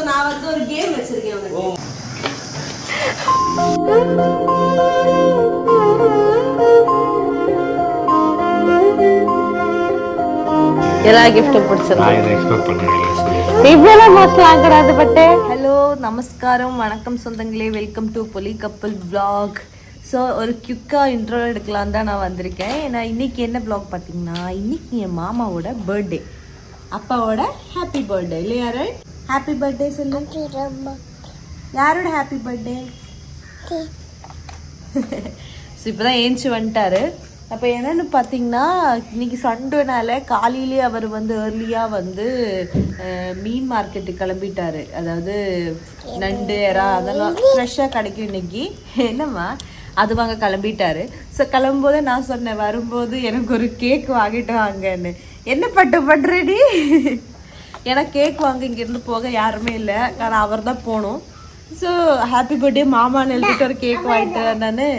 நான் வந்து ஒரு கேம் வச்சிருக்கேன் உங்களுக்கு. எல்லா கிஃப்ட்டும் பிடிச்சிருக்கு. நான் இதை எக்ஸ்பெக்ட் பண்ணவே இப்பெல்லாம் மோஸ்ட்லாம் கிடையாது. பட் ஹலோ நமஸ்காரம் வணக்கம் சொந்தங்களே, வெல்கம் டு பொலி கப்பல் vlog. ஸோ ஒரு குயிக்காக இன்ட்ரோ எடுக்கலாம் தான் நான் வந்திருக்கேன். ஏன்னா இன்னைக்கு என்ன vlog பார்த்தீங்கன்னா, இன்னைக்கு என் மாமாவோட பர்த்டே, அப்பாவோட ஹாப்பி பர்த்டே இல்லையா? ரைட், ஹாப்பி பர்த்டே சொல்லு. யாரோட ஹாப்பி பர்த்டே? ஸோ இப்போ தான் ஏஞ்சி வந்துட்டாரு. அப்போ என்னென்னு பார்த்தீங்கன்னா, இன்றைக்கி சண்டேனால காலையிலே அவர் வந்து ஏர்லியாக வந்து மீன் மார்க்கெட்டுக்கு கிளம்பிட்டார். அதாவது நண்டு எறா அதெல்லாம் ஃப்ரெஷ்ஷாக கிடைக்கும் இன்னைக்கு. என்னம்மா அது வாங்க கிளம்பிட்டாரு. ஸோ கிளம்பும்போதே நான் சொன்னேன், வரும்போது எனக்கு ஒரு கேக் வாங்கிட்டு வாங்கன்னு. என்ன பண்ணுறேடி? ஏன்னா கேக் வாங்க இங்கேருந்து போக யாருமே இல்லை, ஆனால் அவர் தான் போகணும். ஸோ ஹாப்பி பர்த்டே மாமான்னு எழுதிட்டு ஒரு கேக் வாங்கிட்டு வந்தான்னு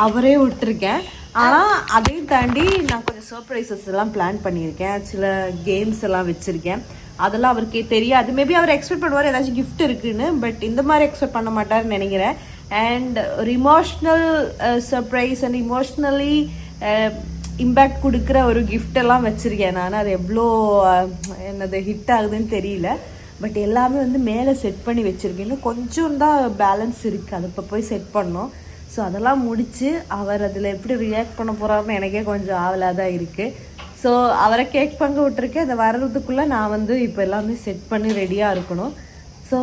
அவரே விட்டுருக்கேன். ஆனால் அதையும் தாண்டி நான் கொஞ்சம் சர்ப்ரைசஸ் எல்லாம் பிளான் பண்ணியிருக்கேன். சில கேம்ஸ் எல்லாம் வச்சுருக்கேன். அதெல்லாம் அவருக்கே தெரியாது. மேபி அவர் எக்ஸ்பெக்ட் பண்ணுவார் ஏதாச்சும் கிஃப்ட் இருக்குன்னு. பட் இந்த மாதிரி எக்ஸ்பெக்ட் பண்ண மாட்டார்னு நினைக்கிறேன். அண்ட் ஒரு emotional surprise and emotionally impact கொடுக்குற ஒரு கிஃப்டெல்லாம் வச்சுருக்கேன் நான். அது எவ்வளோ என்னது ஹிட் ஆகுதுன்னு தெரியல. பட் எல்லாமே வந்து மேலே செட் பண்ணி வச்சுருக்கேன். இன்னும் கொஞ்சம் தான் பேலன்ஸ் இருக்குது, அதை இப்போ போய் செட் பண்ணோம். ஸோ அதெல்லாம் முடித்து அவர் அதில் எப்படி ரியாக்ட் பண்ண போகிறாருன்னு எனக்கே கொஞ்சம் ஆவலாக தான் இருக்குது. ஸோ அவரை கேக் பங்கு விட்டுருக்கேன். அதை வர்றதுக்குள்ளே நான் வந்து இப்போ எல்லாமே செட் பண்ணி ரெடியாக இருக்கணும். ஸோ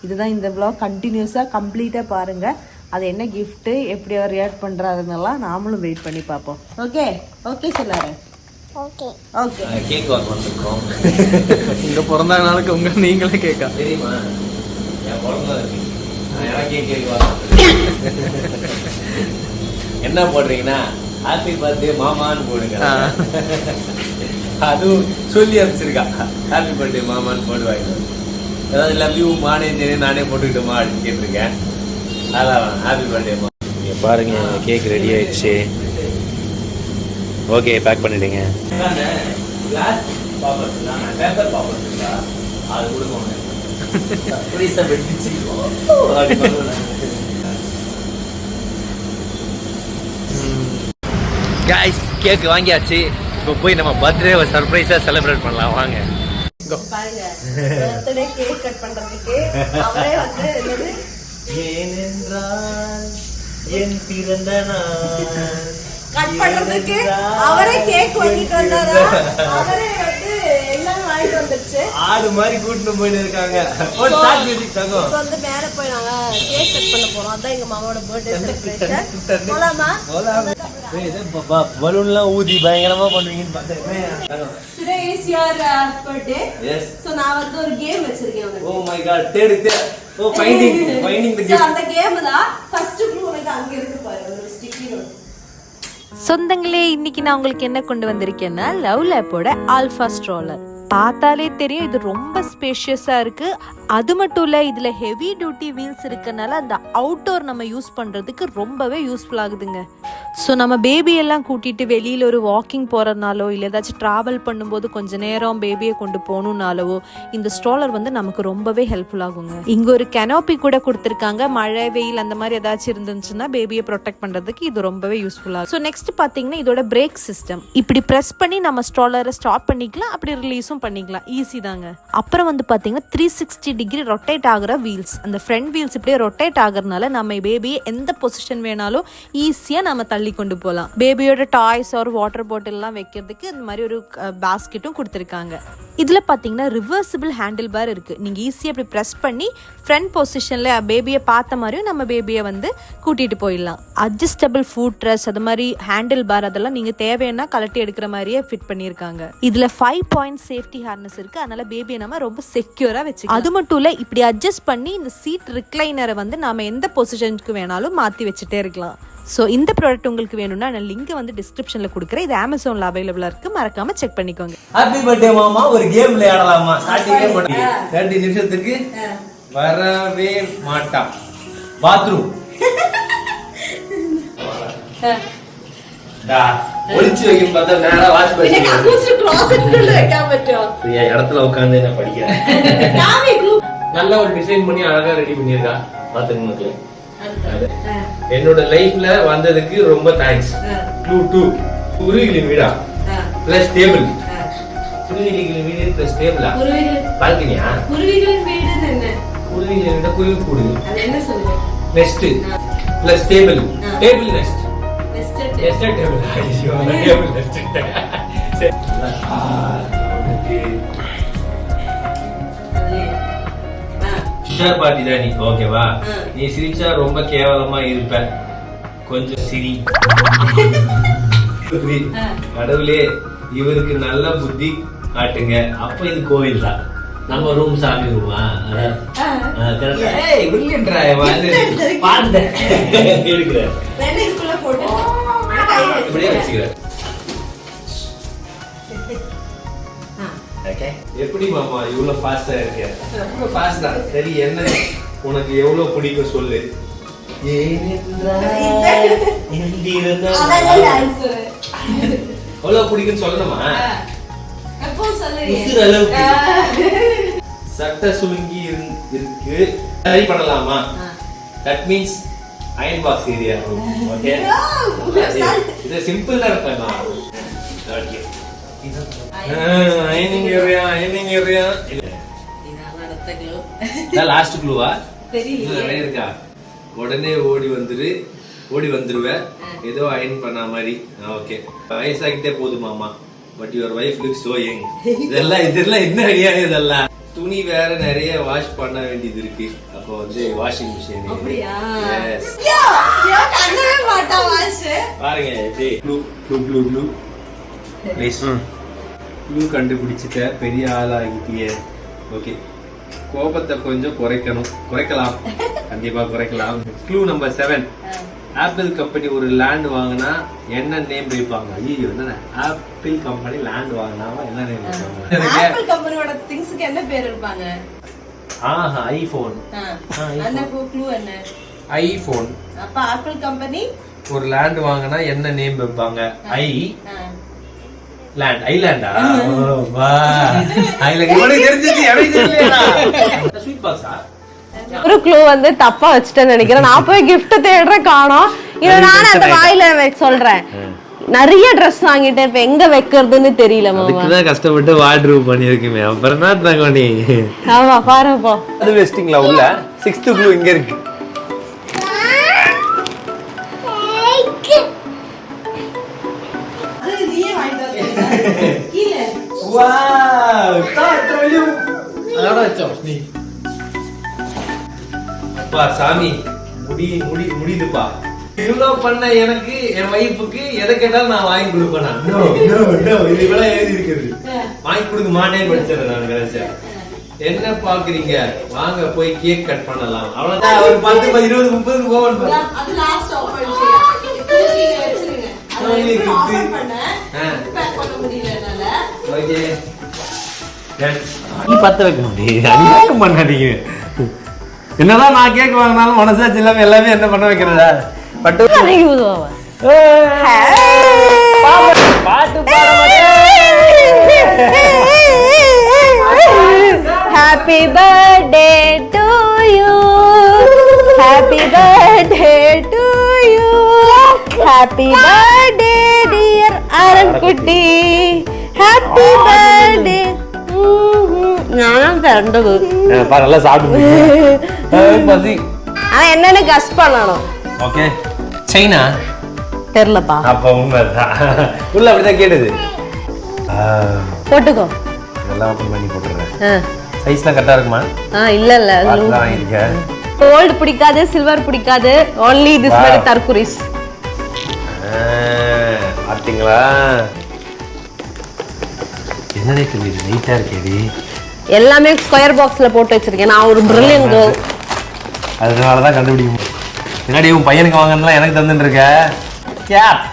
இதுதான் இந்த vlog. கண்டினியூஸாக கம்ப்ளீட்டாக பாருங்கள். அது என்ன கிஃப்ட்டு, எப்படி அவர் ரியாக்ட் பண்ணுறாருன்னெல்லாம் நாமளும் வெயிட் பண்ணி பார்ப்போம். ஓகே ஓகே சொல்லாரு. ஓகே ஓகே கேக் வாங்க வந்திருக்கோம். இந்த பிறந்த நாளுக்கு உங்க நீங்களே கேட்கா தெரியுமா? என் பிறந்த கேக் என்ன போடுறீங்கன்னா, ஹாப்பி பர்த்டே மாமான்னு போடுங்க. அதுவும் சொல்லி அனுப்பிச்சிருக்கா, ஹாப்பி பர்த்டே மாமான்னு போடுவாங்க. ஏதாவது லவ் யூ மானே நானே போட்டுக்கிட்டோமா அப்படின்னு கேட்டிருக்கேன். அதான் ஹாப்பி பர்த்டே மா. இங்கே பாருங்க, கேக் ரெடி ஆயிடுச்சு. ஓகே, பேக் பண்ணிடுங்க. கிளாஸ் பாப்பர்ஸ் தான், பேப்பர் பாப்பர்ஸ் தான். அது கொடுங்க. புரியுதா? வெட்டிச்சு गाइस, கேக் வாங்கியாச்சு. இப்போ போய் நம்ம பர்த்டேவை சர்ப்ரைஸா செலிப்ரேட் பண்ணலாம் வாங்க. பாருங்க, பர்த்டே கேக் கட் பண்றதுக்கு அவரே வந்து ஏனென்றால் என் பிறந்த நாள் கட் பண்றதுக்கு அவரே கேக் வாங்கிட்டு வந்தாரா? அவரே வந்து எல்லாம் வாங்கிட்டு வந்துருச்சு. ஆடு மாதிரி கூட்டிட்டு போயிட்டு இருக்காங்க. ஒரு ஸ்டார்ட் மியூசிக் தங்கம். இப்போ வந்து மேல போய் நாங்க கேக் கட் பண்ண போறோம். அதான் எங்க மாமாவோட பர்த்டே செலிப்ரேஷன். போலாமா? பலூன்லாம் ஊதி பயங்கரமா பண்ணுவீங்கன்னு பார்த்தேன். Today is your birthday. Yes. So நான் வந்து ஒரு கேம் வச்சிருக்கேன் உங்களுக்கு. Oh my god, தேடு. Oh, finding the gift. அந்த கேம் தான் ஃபர்ஸ்ட் க்ளூ எனக்கு அங்க இருக்கு பாரு, ஒரு ஸ்டிக்கி நோட். சொந்தங்களே, இன்னைக்கு நான் உங்களுக்கு என்ன கொண்டு வந்திருக்கேன்னா, லவ் லேப்போட ஆல்ஃபா ஸ்ட்ராலர். பார்த்தாலே தெரியும் இது ரொம்ப ஸ்பேஷியஸா இருக்கு. அது மட்டும் இல்ல, இதுல ஹெவி டியூட்டி வீல்ஸ் இருக்கனால அந்த அவுட்டோர் நம்ம யூஸ் பண்றதுக்கு ரொம்பவே யூஸ்ஃபுல் ஆகுதுங்க. ஸோ நம்ம பேபி எல்லாம் கூட்டிட்டு வெளியில ஒரு வாக்கிங் போறதுனாலோ இல்லை ஏதாச்சும் டிராவல் பண்ணும்போது கொஞ்ச நேரம் பேபியை கொண்டு போகணும்னாலவோ இந்த ஸ்ட்ராலர் வந்து நமக்கு ரொம்பவே ஹெல்ப்ஃபுல் ஆகுங்க. இங்க ஒரு கெனோப்பி கூட கொடுத்துருக்காங்க. மழை வெயில் அந்த மாதிரி ஏதாச்சும் இருந்துச்சுன்னா பேபியை ப்ரொடெக்ட் பண்றதுக்கு இது ரொம்பவே யூஸ்ஃபுல் ஆகும். ஸோ நெக்ஸ்ட் பாத்தீங்கன்னா இதோட பிரேக் சிஸ்டம். இப்படி ப்ரெஸ் பண்ணி நம்ம ஸ்ட்ராலரை ஸ்டாப் பண்ணிக்கலாம், அப்படி ரிலீஸும் பண்ணிக்கலாம். ஈஸி தாங்க. அப்புறம் வந்து பாத்தீங்கன்னா 360 டிகிரி ரொட்டேட் ஆகுற வீல்ஸ். அந்த ஃப்ரண்ட் வீல்ஸ் இப்படியே ரொட்டேட் ஆகுறதுனால நம்ம பேபியை எந்த பொசிஷன் வேணாலும் ஈஸியா நம்ம தள்ளி கொண்டு போகலாம். பேபியோட டாய்ஸ் ஒரு வாட்டர் பாட்டில் எல்லாம் வைக்கிறதுக்கு இந்த மாதிரி ஒரு பாஸ்கெட்டும் கொடுத்துருக்காங்க. இதுல பாத்தீங்கன்னா ரிவர்சிபிள் ஹேண்டில் பார் இருக்கு. நீங்க ஈஸியா அப்படி பிரஸ் பண்ணி ஃப்ரண்ட் பொசிஷன்ல பேபியை பார்த்த மாதிரியும் நம்ம பேபியை வந்து கூட்டிட்டு போயிடலாம். அட்ஜஸ்டபிள் ஃபுட் ட்ரெஸ் அது மாதிரி ஹேண்டில் பார் அதெல்லாம் நீங்க தேவைன்னா கலட்டி எடுக்கிற மாதிரியே ஃபிட் பண்ணியிருக்காங்க. இதுல 5 பாயிண்ட் சேஃப்டி ஹார்னஸ் இருக்கு. அதனால பேபியை நம்ம ரொம்ப செக்யூரா வச்சுக்கலாம். அது மட்டும் இல்ல, இப்படி அட்ஜஸ்ட் பண்ணி இந்த சீட் ரிக்ளைனரை வந்து நாம எந்த பொசிஷனுக்கு வேணாலும் மாத்தி வச்சுட்டே இருக்கலாம். ஸோ இந்த ப்ராடக்ட் உங்களுக்கு வேணும்னா நான் லிங்க் வந்து டிஸ்கிரிப்ஷன்ல கொடுக்குறேன். இது அமேசான்ல அவைலபிளா இருக்கு, மறக்காம செக் பண்ணிக்கோங்க. ஹாப்பி பர்த்டே மாமா. ஒரு கேம் விளையாடலாமா? ஸ்டார்டிங்கே போட்டு 30 நிமிஷத்துக்கு வரவே மாட்டா. பாத்ரூம் ஒளிச்சு வைக்கணும் பார்த்தா நேரா வாஷ் பண்ணி closet-க்குள்ள வைக்காம பറ്റുம். இடத்துல உட்காந்து நான் படிக்கிறேன். நல்ல ஒரு டிசைன் பண்ணி அழகா ரெடி பண்ணிருக்கா பாத்துங்க மக்களே. என்னோட லைஃப்ல வந்ததுக்கு ரொம்ப தேங்க்ஸ். க்ளூ 2 குருவிகளின் வீடா பிளஸ் டேபிள். குருவிகளின் வீடு பிளஸ் டேபிளா? பால்கனியா? குருவிகளின் வீடு என்ன? குருவிகளின் வீடு குருவி கூடு. அது என்ன சொல்லுங்க? Nest plus table. Table nest. Nested nested table. ஐயோ டேபிள் நெஸ்டட். சரி. உஷார் பாட்டி தான் நீ, ஓகேவா? நீ சிரிச்சா ரொம்ப கேவலமா இருப்ப, கொஞ்சம் சிரி. கடவுளே இவருக்கு நல்ல புத்தி காட்டுங்க. அப்ப இது கோவில் தான், நம்ம ரூம் சாமி ரூமா? இப்படியே வச்சுக்கிறேன். எப்படி மாமா இவ்வளவு ஃபாஸ்டா இருக்க? ரொம்ப ஃபாஸ்ட் தான். சரி, என்ன உனக்கு எவ்வளவு பிடிக்கும் சொல்லு. எவ்வளவு பிடிக்கும் சொல்லணுமா? சட்டை சுருங்கி இருக்கு, சரி பண்ணலாமா? That means iron box area. Okay, இது சிம்பிளா இருக்கலாம். Okay, அயனிங் area, அயனிங் area. இதான் லாஸ்ட் க்ளூவா? தெரியல இருக்கா? உடனே ஓடி வந்துருவேன் ஏதோ அயன் பண்ண மாதிரி. ஓகே, வயசாகிட்டே போகுது மாமா, but your wife looks so young. இதெல்லாம் என்ன ஐடியா? இதெல்லாம் துணி வேற நிறைய வாஷ் பண்ண வேண்டியது இருக்கு. அப்போ வந்து வாஷிங் மிஷின். பாருங்க எப்படி ப்ளூ ப்ளீஸ் ப்ளூ கண்டுபிடிச்சிட்ட, பெரிய ஆளாகிட்டிய. ஓகே, கோபத்தை கொஞ்சம் குறைக்கலாம், கண்டிப்பா குறைக்கலாம். Clue number 7. ஆப்பிள் கம்பெனி ஒரு லேண்ட் வாங்கினா என்ன நேம் வைப்பாங்க? ஐயோ, என்ன ஆப்பிள் கம்பெனி லேண்ட் வாங்கினாவா என்ன நேம் வைப்பாங்க? ஆப்பிள் கம்பெனியோட திங்ஸ்க்கு என்ன பேர் இருப்பாங்க? ஐபோன். அந்த க்ளூ என்ன? ஐபோன். அப்ப ஆப்பிள் கம்பெனி ஒரு லேண்ட் வாங்கினா என்ன நேம் வைப்பாங்க? லேண்ட். ஐலாண்டா? வா, ஐலாண்ட். இவனுக்கு தெரிஞ்சிச்சு, எனக்கு தெரியலடா. ஸ்வீட் பாக்ஸா? ஒரு க்ளூ வந்து தப்பா வச்சுட்டேன்னு நினைக்கிறேன். நான் போய் gift தேடுறேன், காணோம். இத நானே அந்த வாயில சொல்றேன். நிறைய Dress வாங்கிட்டேன், இப்ப எங்க வைக்கிறதுன்னு தெரியல மாமா. அதுக்குதான் கஷ்டப்பட்டு வார்ட்ரோப் பண்ணிருக்கீங்க. அப்புறம் தான் தங்கோனி. ஆமா, பாருங்க போ. அது வெஸ்டிங்ல உள்ள 6th க்ளூ இங்க இருக்கு. அது நீயே வாங்கிட்டு வந்தீங்க கீழ. வாவ், தாத்ரலியூ. அதோட வச்சோம் நீ. அப்பா சாமி, முடியுதுப்பா. இவ்வளவு பண்ண எனக்கு, என் வைஃபுக்கு எதை கேட்டாலும் நான் வாங்கி கொடுப்பேன். இது இவ்வளவு எழுதி இருக்குது. வாங்கி கொடுக்க மாட்டேன்னு படிச்சிடறேன் நான் கடைசியா. என்ன பாக்குறீங்க? வாங்க போய் கேக் கட் பண்ணலாம். அவ்வளவுதான். ஒரு 10, 20, 30 ஓவன் பண்ண. அது லாஸ்ட் ஆஃபர் செய்யா. நீங்க வெச்சிருங்க. அது ஆஃபர் பண்ண. பேக் பண்ண முடியலனால. ஓகே. நீ பத்த வைக்க முடியாது. அநியாயம் பண்ணாதீங்க. என்னதான் நான் கேக் வாங்கினாலும் மனசாச்சு இல்லாம எல்லாமே என்ன பண்ண வைக்கிறதா? பட்டு பாட்டு happy birthday to you, happy birthday to you, happy birthday dear அரண்குட்டி, ஹாப்பி பர்த்டே. நானும் பிறந்தது நல்லா சாப்பிட்டு பசி. ஆனா என்னன்னு கஸ் பண்ணணும். ஓகே, சைனா தெரியலப்பா. அப்ப உண்மைதான். உள்ள அப்படிதான் கேட்டது. போட்டுக்கோ. இதெல்லாம் ஓபன் பண்ணி போட்டுறேன். சைஸ்லாம் கரெக்டா இருக்குமா? இல்ல அதான் இருக்கு. கோல்ட் பிடிக்காது, சில்வர் பிடிக்காது, only this very turquoise. பாத்தீங்களா? என்னடே தெரியுது, நீட்டா இருக்கேடி. எல்லாமே ஸ்கொயர் பாக்ஸ்ல போட்டு வச்சிருக்கேன். நான் ஒரு பிரில்லியன்ட் கேர்ள். அதனால தான் கண்டுபிடிக்க முடியும். என்னடி உன் பையனுக்கு வாங்குறதுலாம் எனக்கு தந்துட்டு இருக்க? கேப்.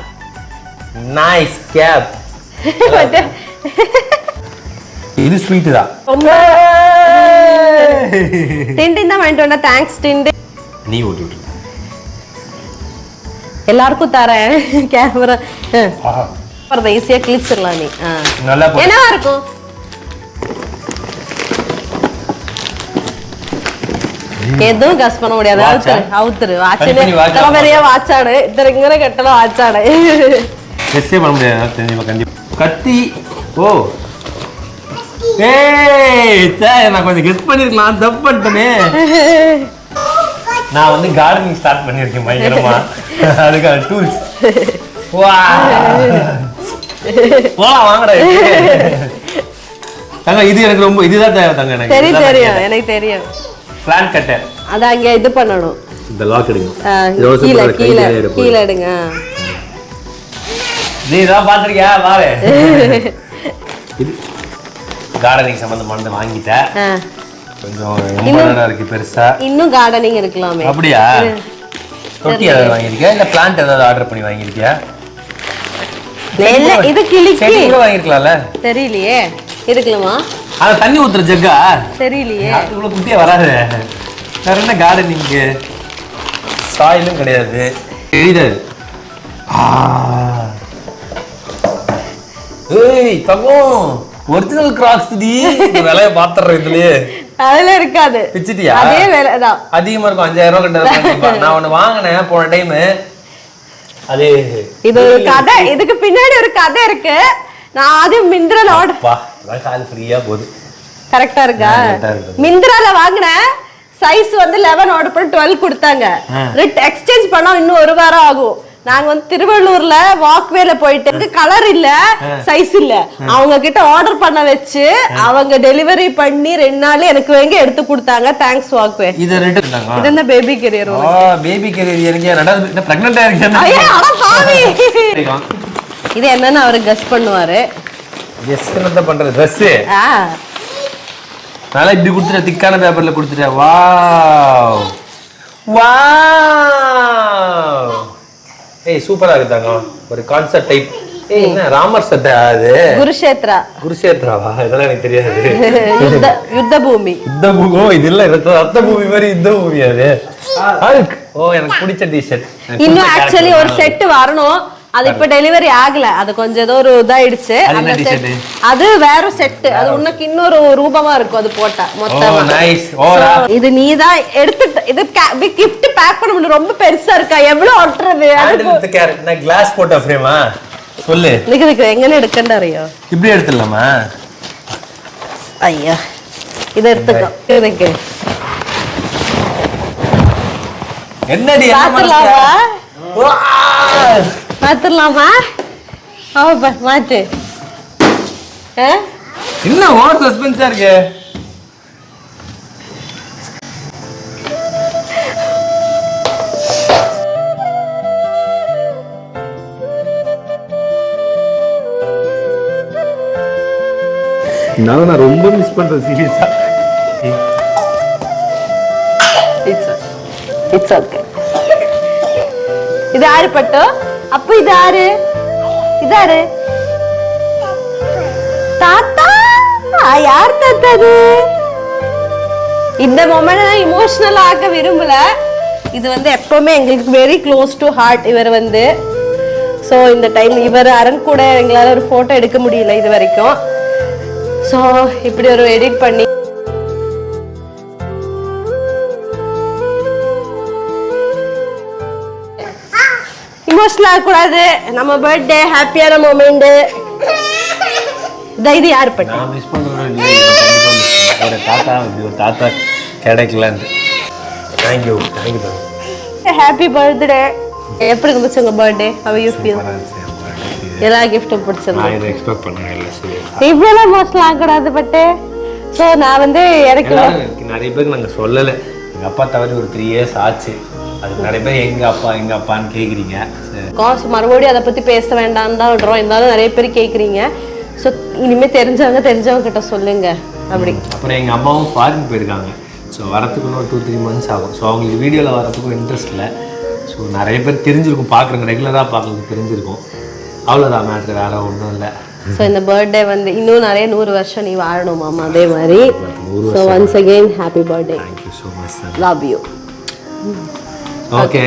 Nice cap. இது ஸ்வீட் தான். ரொம்ப டிண்டின் தான் வாங்கிட்டு வந்தா. தேங்க்ஸ் டிண்டின். நீ ஓட்டி விட்டு. எல்லாருக்கும் தரேன் கேமரா ஈஸியா கிழிச்சிடலாம் நீ. நல்லா என்னவா இருக்கும்? எதுவும் கஸ் பண்ண முடியாது. அவுத்துரு வாட்சு பெரிய வாட்சாடு இத்தனை கட்டலாம் வாட்சாடு கெஸ்ஸே பண்ண முடியாது தெரியுமா? கண்டிப்பா கத்தி. ஓ ஏய் நான் கொஞ்சம் கெஸ் பண்ணிருக்கலாம், தப்பு பண்ணிட்டேனே. நான் வந்து கார்டனிங் ஸ்டார்ட் பண்ணிருக்கேன் பயங்கரமா, அதுக்கான டூல்ஸ். வா போலாம் வாங்கடா. தங்க இது எனக்கு ரொம்ப இதுதான் தேவை தங்க. எனக்கு தெரியும் எனக்கு தெரியும். பிளான் கட்டர் அத அங்க இது பண்ணனும். இந்த லாக் எடுங்க. கீழ எடுங்க. நீ தான் பாத்துறியா வாவே. இது கார்டனிங் சம்பந்தமானது வாங்கிட்டேன். கொஞ்சம் எம்பரடா இருக்கு பெருசா. இன்னும் கார்டனிங் இருக்கலாமே. அப்படியே தொட்டி ஏதாவது வாங்கிருக்கியா இல்ல பிளான்ட் ஏதாவது ஆர்டர் பண்ணி வாங்கிருக்கியா? இல்ல இது கிளிக்கு கூட வாங்கிருக்கலாம்ல. தெரியலையே. இருக்கலாமா? அத தண்ணி ஊத்துற ஜக்கா தெரியலையே. இவ்வளவு குட்டியா வராது. வேற என்ன கார்டனிங்க்கு சாயிலும் கிடையாது. தெரியுது. ஏய் தங்கம் ஒரிஜினல் கிராக்ஸ் தி விலைய பாத்துறேன் இதுலயே. அதுல இருக்காது. பிச்சிட்டியா? அதே விலைதான். அதிகமா இருக்கும். 5000 கட்டறப்ப நான் ஒன்னு வாங்குனேன் போன டைம். அது இது ஒரு கதை. இதுக்கு பின்னாடி ஒரு கதை இருக்கு. நான் அது மிந்திரால ஆர்டர் பா நான் கால் ஃப்ரீயா போகுது. கரெக்ட்டா இருக்கா? மிந்திரால வாங்குனேன். சைஸ் வந்து 11 ஆர்டர் பண்ணி 12 கொடுத்தாங்க. எக்ஸ்சேஞ்ச் பண்ணா இன்னும் ஒரு வாரம் ஆகும். நாங்க வந்து திருவள்ளூர்ல வாக்வேல போயிட்டு கலர் இல்ல சைஸ் இல்ல அவங்க கிட்ட ஆர்டர் பண்ண வச்சு அவங்க டெலிவரி பண்ணி 2 நாள்ல எனக்கு வேங்க எடுத்து கொடுத்தாங்க. Thanks walkway. இது ரெண்டு தாங்க. இது என்ன பேபி கேரியர்? பேபி கேரியர் எனக்கு ரெண்டாவது பிரெக்னன்ட் ஆயிருக்கேன். ஐயா அட பாவி. இது என்னன்னு அவர் கெஸ் பண்ணுவாரு. கெஸ் என்னத பண்றது? Dress. நாளை இப்படி கொடுத்துட்ட திக்கான பேப்பர்ல கொடுத்துட்ட. Wow wow. ஏய் சூப்பரா இருக்குதாங்க. ஒரு கான்செப்ட் டைப். ஏய் என்ன ராமர் சட்டை அது? குருஷேத்ராவா? இதெல்லாம் எனக்கு தெரியாது. யுத்த பூமி. யுத்த பூமி. இது இல்ல ரத்த பூமி மாதிரி யுத்த பூமி அது. ஓ எனக்கு பிடிச்ச டி-ஷர்ட். இன்னும் एक्चुअली ஒரு செட் வரணும். அது இப்ப டெலிவரி ஆகல. அது கொஞ்சம் ஏதோ ஒரு இதாயிடுச்சு. அந்த செட் அது வேற செட். அது உனக்கு இன்னொரு ரூபமா இருக்கும் அது போட்டா மொத்தமா. ஓ நைஸ். ஓ இது நீதான் எடுத்து இது gift பேக் பண்ண முடியல. ரொம்ப பெருசா இருக்கா. எவ்வளவு ஒட்டறது? அது கேரட் நான் கிளாஸ் போட்ட ஃப்ரேமா சொல்லு. இதுக்கு எங்க எடுக்கണ്ട அறியோ? இப்படி எடுத்துடலாமா? ஐயா இத எடுத்துக்கோ. இதுக்கு என்னடி மாத்தலாமா? மாத்து. என்ன ஓவர் சஸ்பென்ஸா இருக்கு? நான் ரொம்ப மிஸ் பண்றேன் சீரியஸா. It's okay. இது யாரு பட்டு? அப்ப இது யாரு? இதாரு தாத்தா? யார் தாத்தா இது? இந்த மொமெண்ட் நான் இமோஷனல் ஆக விரும்பல. இது வந்து எப்பவுமே எங்களுக்கு வெரி க்ளோஸ் டு ஹார்ட் இவர் வந்து. ஸோ இந்த டைம் இவர் அரண் கூட எங்களால் ஒரு ஃபோட்டோ எடுக்க முடியல இது வரைக்கும். ஸோ இப்படி ஒரு எடிட் பண்ணி இமோஷனல் ஆகக்கூடாது. நம்ம பர்த்டே ஹாப்பியான மொமெண்ட். இது யார் பண்ண? நான் மிஸ் பண்றேன். ஒரு தாத்தா கிடைக்கலன்னு. Thank you thank you. Happy birthday. எப்படி இருந்துச்சு உங்க பர்த்டே? How you feel? எல்லா கிஃப்ட்டும் பிடிச்சிருந்தது. நான் இதை எக்ஸ்பெக்ட் பண்ணவே இல்லை. இவ்வளவு இமோஷனல் ஆகக்கூடாது பட்டு. ஸோ நான் வந்து எனக்கு நிறைய பேருக்கு நாங்கள் சொல்லலை. எங்கள் அப்பா தவிர ஒரு 3 years ஆச்சு. அது நிறைய பேர் எங்க அப்பான்னு கேக்குறீங்க. காசு மறுபடியும் அதை பத்தி பேச வேண்டாம்னு தான் விடுறோம். இருந்தாலும் நிறைய பேர் கேக்குறீங்க. ஸோ இனிமே தெரிஞ்சவங்க கிட்ட சொல்லுங்க. அப்படி அப்புறம் எங்க அம்மாவும் ஃபாரின் போயிருக்காங்க. ஸோ வரத்துக்கு இன்னும் 2-3 months ஆகும். ஸோ அவங்களுக்கு வீடியோவில் வரத்துக்கும் இன்ட்ரெஸ்ட் இல்லை. ஸோ நிறைய பேர் தெரிஞ்சிருக்கும், பார்க்குறவங்க ரெகுலராக பார்க்குறதுக்கு தெரிஞ்சிருக்கும். அவ்வளோதான் மேட்ரு, வேற ஒன்றும் இல்லை. ஸோ இந்த பர்த்டே வந்து இன்னும் நிறைய 100 வருஷம் நீ வாழணும் மாமா அதே மாதிரி. So once again happy birthday. Thank you so much. Love you. Okay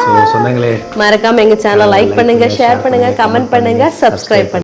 so சொந்தங்களே மறக்காம எங்க சேனல் லைக் பண்ணுங்க, ஷேர் பண்ணுங்க, கமெண்ட் பண்ணுங்க, சப்ஸ்கிரைப் பண்ணுங்க.